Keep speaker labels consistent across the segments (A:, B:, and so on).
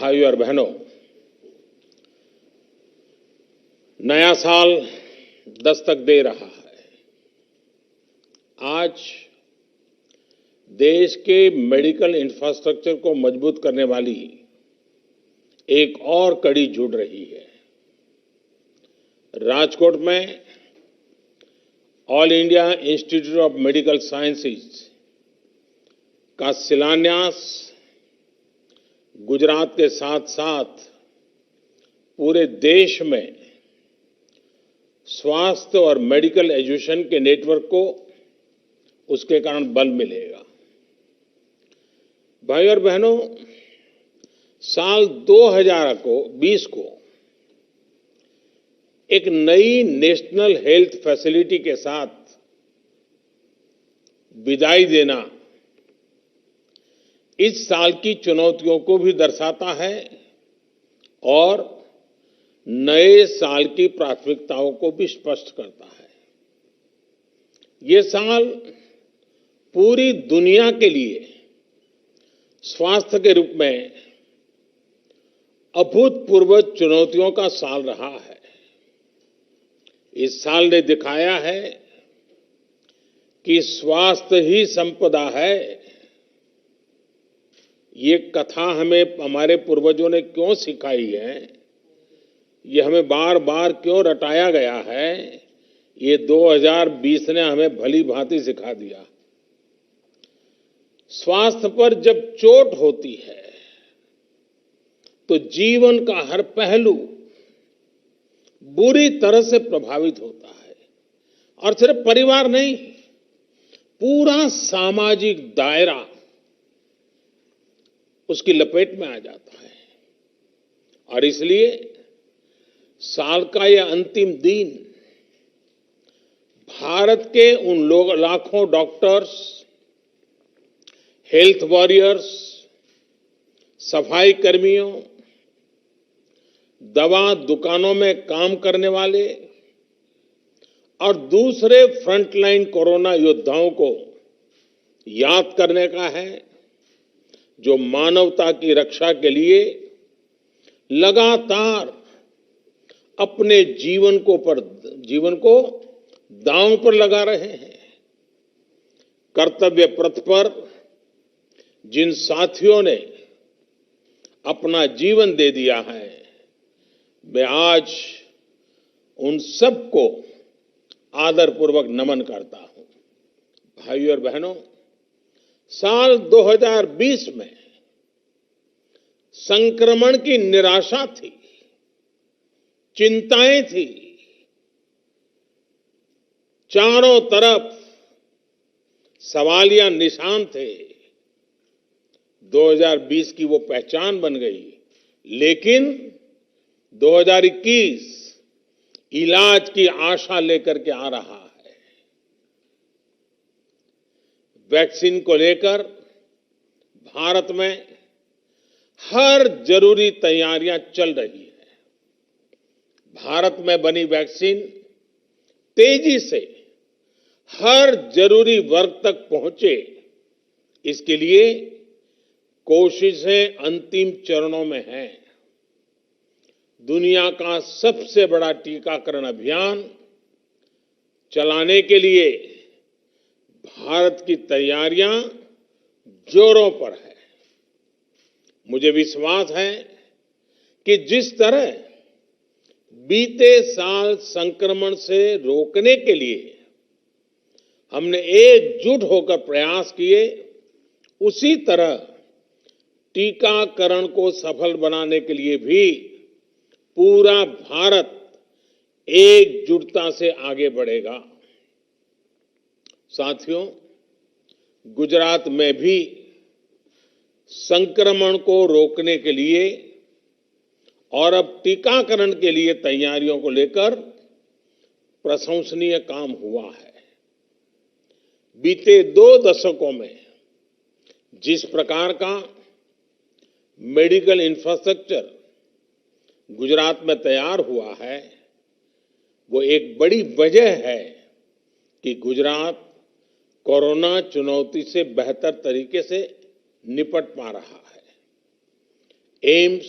A: भाइयों और बहनों, नया साल दस्तक दे रहा है। आज देश के मेडिकल इंफ्रास्ट्रक्चर को मजबूत करने वाली एक और कड़ी जुड़ रही है। राजकोट में all India institute of medical sciences का शिलान्यास गुजरात के साथ साथ पूरे देश में स्वास्थ्य और मेडिकल एजुकेशन के नेटवर्क को उसके कारण बल मिलेगा। भाई और बहनों, साल 2020 को एक नई नेशनल हेल्थ फैसिलिटी के साथ विदाई देना इस साल की चुनौतियों को भी दर्शाता है और नए साल की प्राथमिकताओं को भी स्पष्ट करता है। ये साल पूरी दुनिया के लिए स्वास्थ्य के रूप में अभूतपूर्व चुनौतियों का साल रहा है। इस साल ने दिखाया है कि स्वास्थ्य ही संपदा है। ये कथा हमें हमारे पूर्वजों ने क्यों सिखाई है, ये हमें बार बार क्यों रटाया गया है, ये 2020 ने हमें भली भांति सिखा दिया। स्वास्थ्य पर जब चोट होती है तो जीवन का हर पहलू बुरी तरह से प्रभावित होता है और सिर्फ परिवार नहीं, पूरा सामाजिक दायरा उसकी लपेट में आ जाता है। और इसलिए साल का यह अंतिम दिन भारत के उन लाखों डॉक्टर्स, हेल्थ वॉरियर्स, सफाई कर्मियों, दवा दुकानों में काम करने वाले और दूसरे फ्रंटलाइन कोरोना योद्धाओं को याद करने का है, जो मानवता की रक्षा के लिए लगातार अपने जीवन को दांव पर लगा रहे हैं। कर्तव्य पथ पर जिन साथियों ने अपना जीवन दे दिया है, मैं आज उन सबको आदरपूर्वक नमन करता हूं। भाइयों और बहनों, साल 2020 में संक्रमण की निराशा थी, चिंताएं थी, चारों तरफ सवालिया निशान थे। 2020 की वो पहचान बन गई, लेकिन 2021 इलाज की आशा लेकर के आ रहा है। वैक्सीन को लेकर भारत में हर जरूरी तैयारियां चल रही है। भारत में बनी वैक्सीन तेजी से हर जरूरी वर्ग तक पहुंचे, इसके लिए कोशिशें अंतिम चरणों में हैं। दुनिया का सबसे बड़ा टीकाकरण अभियान चलाने के लिए भारत की तैयारियां जोरों पर है। मुझे विश्वास है कि जिस तरह बीते साल संक्रमण से रोकने के लिए हमने एकजुट होकर प्रयास किए, उसी तरह टीकाकरण को सफल बनाने के लिए भी पूरा भारत एकजुटता से आगे बढ़ेगा। साथियों, गुजरात में भी संक्रमण को रोकने के लिए और अब टीकाकरण के लिए तैयारियों को लेकर प्रशंसनीय काम हुआ है। बीते 2 दशकों में जिस प्रकार का मेडिकल इंफ्रास्ट्रक्चर गुजरात में तैयार हुआ है, वो एक बड़ी वजह है कि गुजरात कोरोना चुनौती से बेहतर तरीके से निपट पा रहा है। एम्स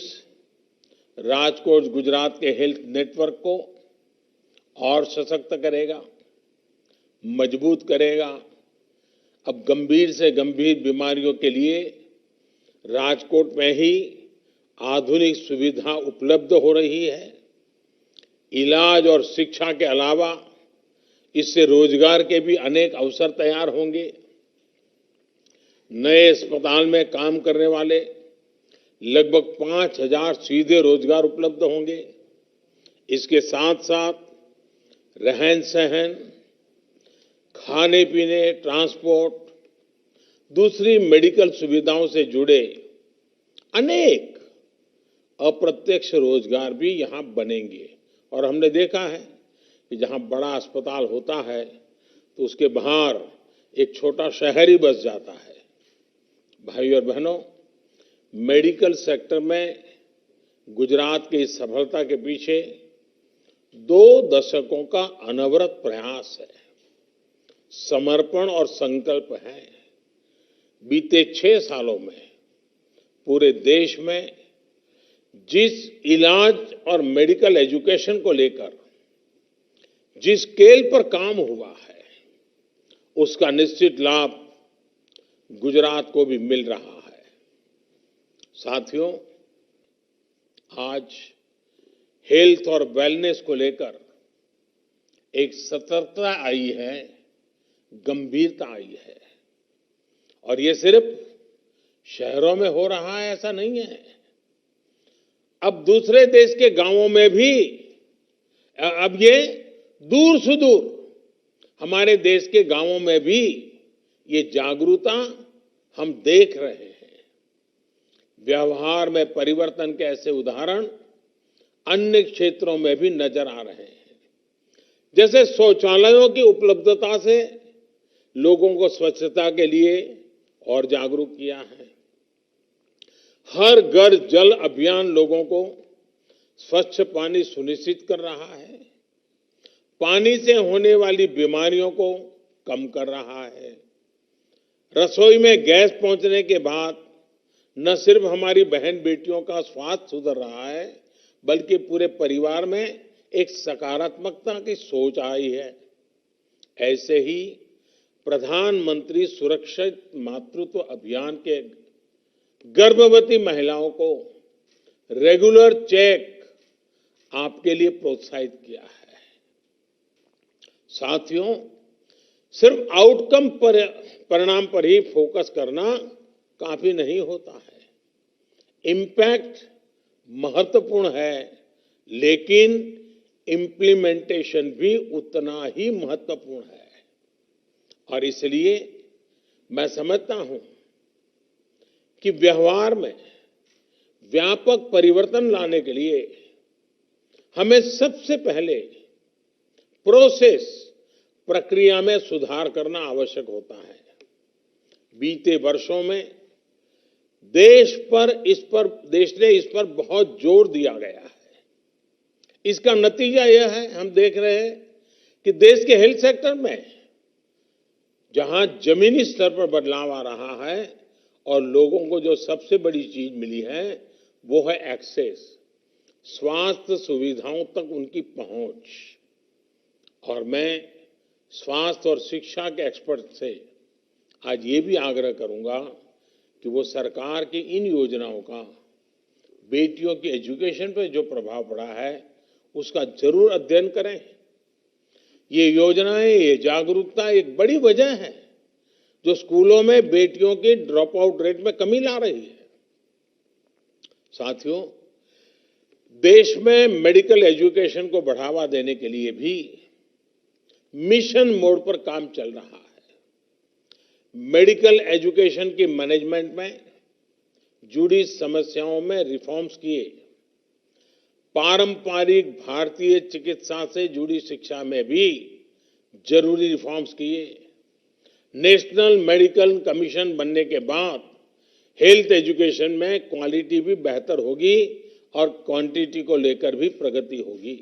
A: राजकोट गुजरात के हेल्थ नेटवर्क को और सशक्त करेगा, मजबूत करेगा। अब गंभीर से गंभीर बीमारियों के लिए राजकोट में ही आधुनिक सुविधा उपलब्ध हो रही है। इलाज और शिक्षा के अलावा इससे रोजगार के भी अनेक अवसर तैयार होंगे। नए अस्पताल में काम करने वाले लगभग 5,000 सीधे रोजगार उपलब्ध होंगे। इसके साथ साथ रहन सहन, खाने पीने, ट्रांसपोर्ट, दूसरी मेडिकल सुविधाओं से जुड़े अनेक अप्रत्यक्ष रोजगार भी यहां बनेंगे। और हमने देखा है कि जहां बड़ा अस्पताल होता है तो उसके बाहर एक छोटा शहर ही बस जाता है। भाइयों और बहनों, मेडिकल सेक्टर में गुजरात की इस सफलता के पीछे 2 दशकों का अनवरत प्रयास है, समर्पण और संकल्प है। बीते 6 सालों में पूरे देश में जिस इलाज और मेडिकल एजुकेशन को लेकर जिस स्केल पर काम हुआ है, उसका निश्चित लाभ गुजरात को भी मिल रहा है। साथियों, आज हेल्थ और वेलनेस को लेकर एक सतर्कता आई है, गंभीरता आई है। और ये सिर्फ शहरों में हो रहा है ऐसा नहीं है। अब दूसरे देश के गांवों में भी अब ये दूर सुदूर हमारे देश के गांवों में भी ये जागरूकता हम देख रहे हैं। व्यवहार में परिवर्तन के ऐसे उदाहरण अन्य क्षेत्रों में भी नजर आ रहे हैं। जैसे शौचालयों की उपलब्धता से लोगों को स्वच्छता के लिए और जागरूक किया है। हर घर जल अभियान लोगों को स्वच्छ पानी सुनिश्चित कर रहा है, पानी से होने वाली बीमारियों को कम कर रहा है। रसोई में गैस पहुंचने के बाद न सिर्फ हमारी बहन बेटियों का स्वास्थ्य सुधर रहा है, बल्कि पूरे परिवार में एक सकारात्मकता की सोच आई है। ऐसे ही प्रधानमंत्री सुरक्षित मातृत्व अभियान के गर्भवती महिलाओं को रेगुलर चेक आपके लिए प्रोत्साहित किया है। साथियों, सिर्फ आउटकम पर परिणाम पर ही फोकस करना काफी नहीं होता है। इम्पैक्ट महत्वपूर्ण है, लेकिन इम्प्लीमेंटेशन भी उतना ही महत्वपूर्ण है। और इसलिए मैं समझता हूं कि व्यवहार में व्यापक परिवर्तन लाने के लिए हमें सबसे पहले प्रोसेस, प्रक्रिया में सुधार करना आवश्यक होता है। बीते वर्षों में देश ने इस पर बहुत जोर दिया गया है। इसका नतीजा यह है, हम देख रहे हैं कि देश के हेल्थ सेक्टर में जहां जमीनी स्तर पर बदलाव आ रहा है और लोगों को जो सबसे बड़ी चीज मिली है वो है एक्सेस, स्वास्थ्य सुविधाओं तक उनकी पहुंच। और मैं स्वास्थ्य और शिक्षा के एक्सपर्ट से आज ये भी आग्रह करूंगा कि वो सरकार की इन योजनाओं का बेटियों की एजुकेशन पर जो प्रभाव पड़ा है उसका जरूर अध्ययन करें। ये योजनाएं, ये जागरूकता एक बड़ी वजह है जो स्कूलों में बेटियों के ड्रॉप आउट रेट में कमी ला रही है। साथियों, देश में मेडिकल एजुकेशन को बढ़ावा देने के लिए भी मिशन मोड पर काम चल रहा है। मेडिकल एजुकेशन की मैनेजमेंट में जुड़ी समस्याओं में रिफॉर्म्स किए, पारंपरिक भारतीय चिकित्सा से जुड़ी शिक्षा में भी जरूरी रिफॉर्म्स किए। नेशनल मेडिकल कमीशन बनने के बाद हेल्थ एजुकेशन में क्वालिटी भी बेहतर होगी और क्वांटिटी को लेकर भी प्रगति होगी।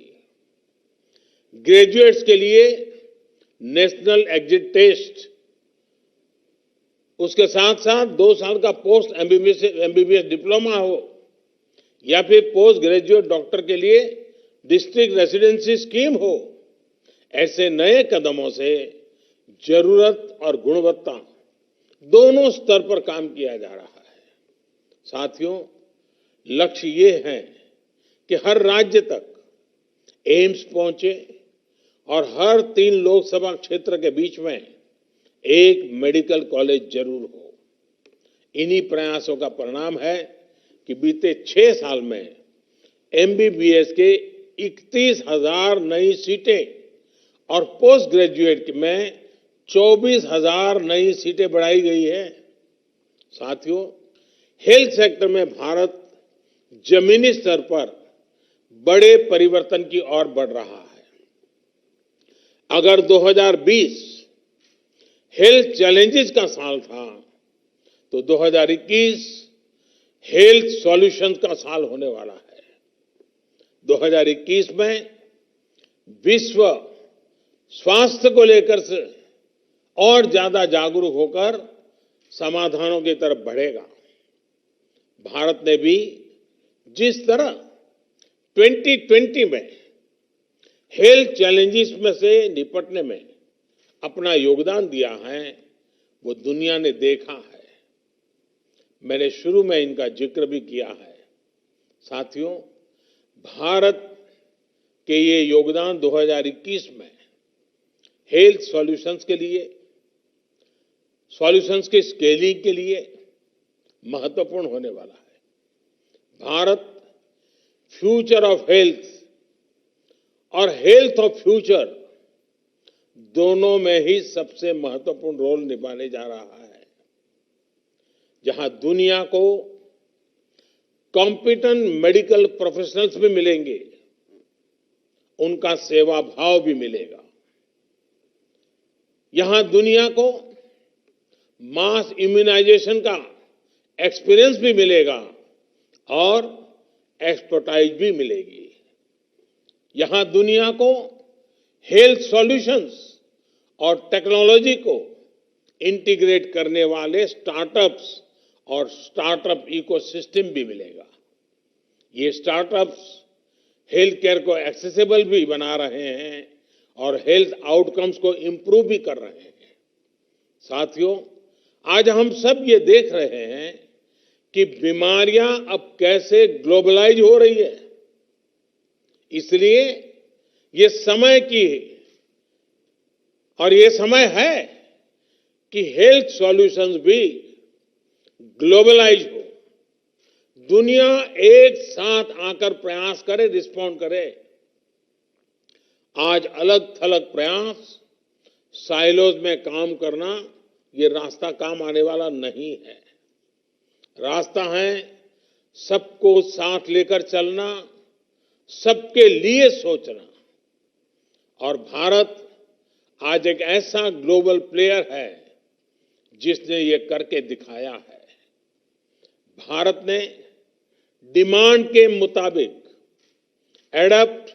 A: ग्रेजुएट्स के लिए नेशनल एग्जिट टेस्ट, उसके साथ साथ 2 साल का पोस्ट एमबीबीएस डिप्लोमा हो, या फिर पोस्ट ग्रेजुएट डॉक्टर के लिए डिस्ट्रिक्ट रेसिडेंसी स्कीम हो, ऐसे नए कदमों से जरूरत और गुणवत्ता दोनों स्तर पर काम किया जा रहा है। साथियों, लक्ष्य ये है कि हर राज्य तक एम्स पहुंचे और हर 3 लोकसभा क्षेत्र के बीच में एक मेडिकल कॉलेज जरूर हो। इन्हीं प्रयासों का परिणाम है कि बीते 6 साल में एमबीबीएस के 31,000 नई सीटें और पोस्ट ग्रेजुएट में 24,000 नई सीटें बढ़ाई गई है। साथियों, हेल्थ सेक्टर में भारत जमीनी स्तर पर बड़े परिवर्तन की ओर बढ़ रहा है। अगर 2020 हेल्थ चैलेंजेस का साल था, तो 2021 हेल्थ सॉल्यूशंस का साल होने वाला है। 2021 में विश्व स्वास्थ्य को लेकर से और ज्यादा जागरूक होकर समाधानों की तरफ बढ़ेगा। भारत ने भी जिस तरह 2020 में हेल्थ चैलेंजेस में से निपटने में अपना योगदान दिया है, वो दुनिया ने देखा है। मैंने शुरू में इनका जिक्र भी किया है। साथियों, भारत के ये योगदान 2021 में हेल्थ सॉल्यूशंस के लिए, सॉल्यूशंस के स्केलिंग के लिए महत्वपूर्ण होने वाला है। भारत फ्यूचर ऑफ हेल्थ और हेल्थ ऑफ फ्यूचर दोनों में ही सबसे महत्वपूर्ण रोल निभाने जा रहा है। जहां दुनिया को कॉम्पिटेंट मेडिकल प्रोफेशनल्स भी मिलेंगे, उनका सेवा भाव भी मिलेगा। यहां दुनिया को मास इम्यूनाइजेशन का एक्सपीरियंस भी मिलेगा और एक्सपर्टाइज भी मिलेगी। यहां दुनिया को हेल्थ सॉल्यूशंस और टेक्नोलॉजी को इंटीग्रेट करने वाले स्टार्टअप्स और स्टार्टअप इकोसिस्टम भी मिलेगा। ये स्टार्टअप्स हेल्थ केयर को एक्सेसिबल भी बना रहे हैं और हेल्थ आउटकम्स को इंप्रूव भी कर रहे हैं। साथियों, आज हम सब ये देख रहे हैं कि बीमारियां अब कैसे ग्लोबलाइज हो रही है। इसलिए ये समय की और ये समय है कि हेल्थ सॉल्यूशंस भी ग्लोबलाइज हो। दुनिया एक साथ आकर प्रयास करे, रिस्पॉन्ड करे। आज अलग थलग प्रयास, साइलोज में काम करना, ये रास्ता काम आने वाला नहीं है। रास्ता है सबको साथ लेकर चलना, सबके लिए सोचना। और भारत आज एक ऐसा ग्लोबल प्लेयर है जिसने ये करके दिखाया है। भारत ने डिमांड के मुताबिक एडप्ट,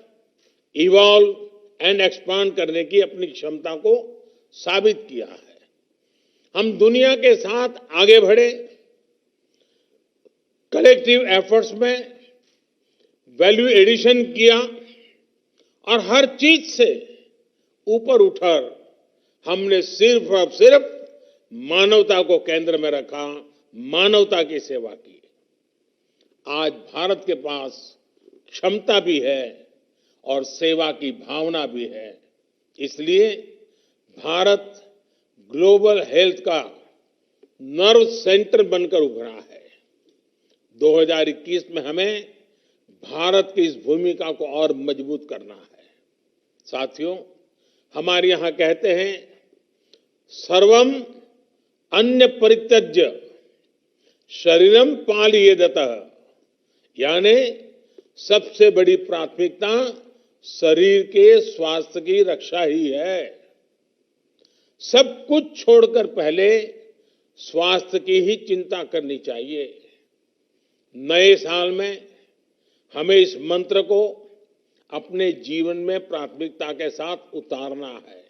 A: इवॉल्व एंड एक्सपांड करने की अपनी क्षमता को साबित किया है। हम दुनिया के साथ आगे बढ़े, कलेक्टिव एफर्ट्स में वैल्यू एडिशन किया और हर चीज से ऊपर उठकर हमने सिर्फ और सिर्फ मानवता को केंद्र में रखा, मानवता की सेवा की। आज भारत के पास क्षमता भी है और सेवा की भावना भी है। इसलिए भारत ग्लोबल हेल्थ का नर्व सेंटर बनकर उभरा है। 2021 में हमें भारत की इस भूमिका को और मजबूत करना है। साथियों, हमारे यहां कहते हैं, सर्वम अन्य परित्यज्य शरीरम पालयेदतः, यानी सबसे बड़ी प्राथमिकता शरीर के स्वास्थ्य की रक्षा ही है। सब कुछ छोड़कर पहले स्वास्थ्य की ही चिंता करनी चाहिए। नए साल में हमें इस मंत्र को अपने जीवन में प्राथमिकता के साथ उतारना है।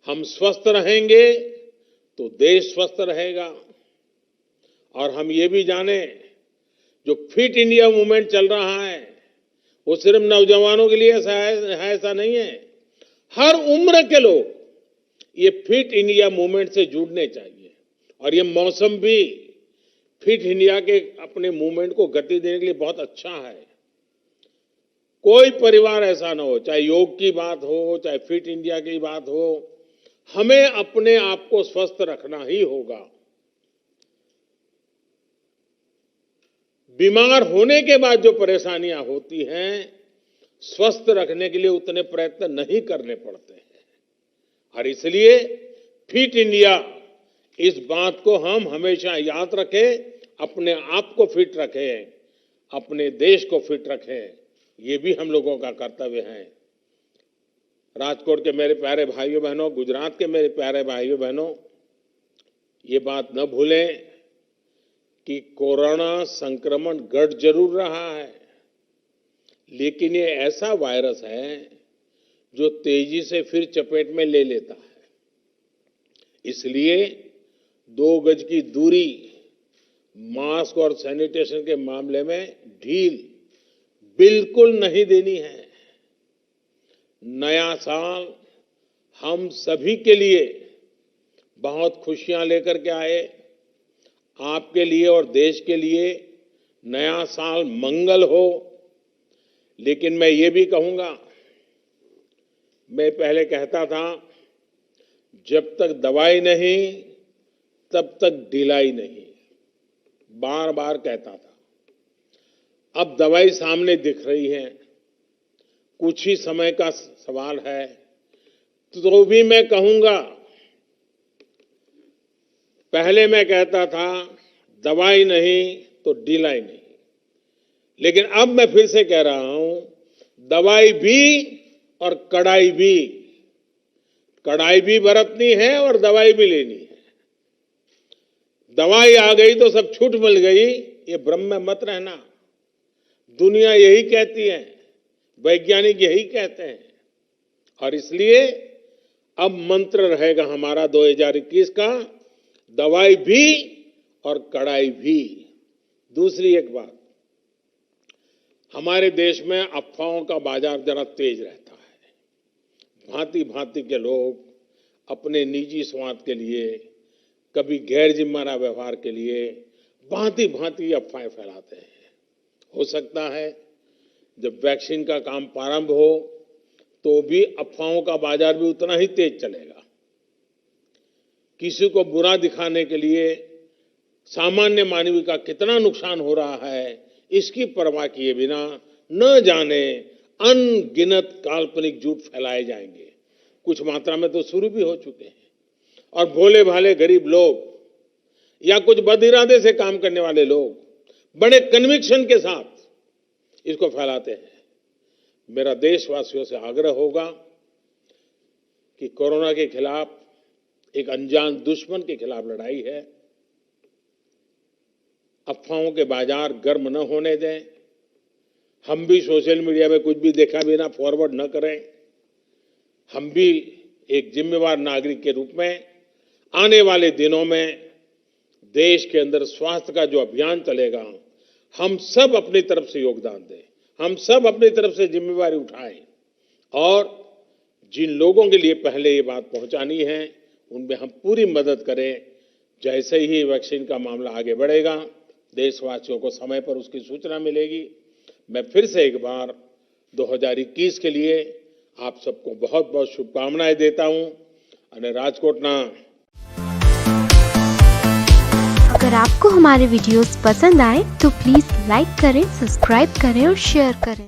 A: हम स्वस्थ रहेंगे तो देश स्वस्थ रहेगा। और हम ये भी जाने जो फिट इंडिया मूवमेंट चल रहा है वो सिर्फ नौजवानों के लिए ऐसा नहीं है। हर उम्र के लोग ये फिट इंडिया मूवमेंट से जुड़ने चाहिए और ये मौसम भी फिट इंडिया के अपने मूवमेंट को गति देने के लिए बहुत अच्छा है। कोई परिवार ऐसा ना हो, चाहे योग की बात हो, चाहे फिट इंडिया की बात हो, हमें अपने आप को स्वस्थ रखना ही होगा। बीमार होने के बाद जो परेशानियां होती हैं, स्वस्थ रखने के लिए उतने प्रयत्न नहीं करने पड़ते हैं और इसलिए फिट इंडिया, इस बात को हम हमेशा याद रखें, अपने आप को फिट रखें, अपने देश को फिट रखें, ये भी हम लोगों का कर्तव्य है। राजकोट के मेरे प्यारे भाइयों बहनों, गुजरात के मेरे प्यारे भाइयों बहनों, ये बात न भूलें कि कोरोना संक्रमण घट जरूर रहा है, लेकिन ये ऐसा वायरस है जो तेजी से फिर चपेट में ले लेता है। इसलिए 2 गज की दूरी, मास्क और सैनिटेशन के मामले में ढील बिल्कुल नहीं देनी है। नया साल हम सभी के लिए बहुत खुशियां लेकर के आए। आपके लिए और देश के लिए नया साल मंगल हो। लेकिन मैं ये भी कहूंगा, मैं पहले कहता था जब तक दवाई नहीं तब तक ढिलाई नहीं, बार बार कहता था। अब दवाई सामने दिख रही है, कुछ ही समय का सवाल है, तो भी मैं कहूंगा, पहले मैं कहता था दवाई नहीं तो ढिलाई नहीं, लेकिन अब मैं फिर से कह रहा हूं, दवाई भी और कड़ाई भी। कड़ाई भी बरतनी है और दवाई भी लेनी है। दवाई आ गई तो सब छूट मिल गई, ये भ्रम में मत रहना। दुनिया यही कहती है, वैज्ञानिक यही कहते हैं और इसलिए अब मंत्र रहेगा हमारा 2021 का, दवाई भी और कड़ाई भी। दूसरी एक बात, हमारे देश में अफवाहों का बाजार जरा तेज रहता है। भांति भांति के लोग अपने निजी स्वार्थ के लिए, कभी गैर जिम्मेदार व्यवहार के लिए भांति भांति अफवाहें फैलाते हैं। हो सकता है जब वैक्सीन का काम प्रारंभ हो तो भी अफवाहों का बाजार भी उतना ही तेज चलेगा। किसी को बुरा दिखाने के लिए सामान्य मानवी का कितना नुकसान हो रहा है, इसकी परवाह किए बिना न जाने अनगिनत काल्पनिक झूठ फैलाए जाएंगे। कुछ मात्रा में तो शुरू भी हो चुके हैं और भोले भाले गरीब लोग या कुछ बदइरादे से काम करने वाले लोग बड़े कन्विक्शन के साथ इसको फैलाते हैं। मेरा देशवासियों से आग्रह होगा कि कोरोना के खिलाफ एक अनजान दुश्मन के खिलाफ लड़ाई है। अफवाहों के बाजार गर्म न होने दें। हम भी सोशल मीडिया में कुछ भी देखा बिना फॉरवर्ड न करें। हम भी एक जिम्मेवार नागरिक के रूप में आने वाले दिनों में देश के अंदर स्वास्थ्य का जो अभियान चलेगा, हम सब अपनी तरफ से योगदान दें, हम सब अपनी तरफ से जिम्मेवारी उठाएं और जिन लोगों के लिए पहले ये बात पहुंचानी है उनमें हम पूरी मदद करें। जैसे ही वैक्सीन का मामला आगे बढ़ेगा, देशवासियों को समय पर उसकी सूचना मिलेगी। मैं फिर से एक बार 2021 के लिए आप सबको बहुत बहुत शुभकामनाएं देता हूं। અને રાજકોટના
B: अगर आपको हमारे वीडियोस पसंद आए तो प्लीज लाइक करें, सब्सक्राइब करें और शेयर करें।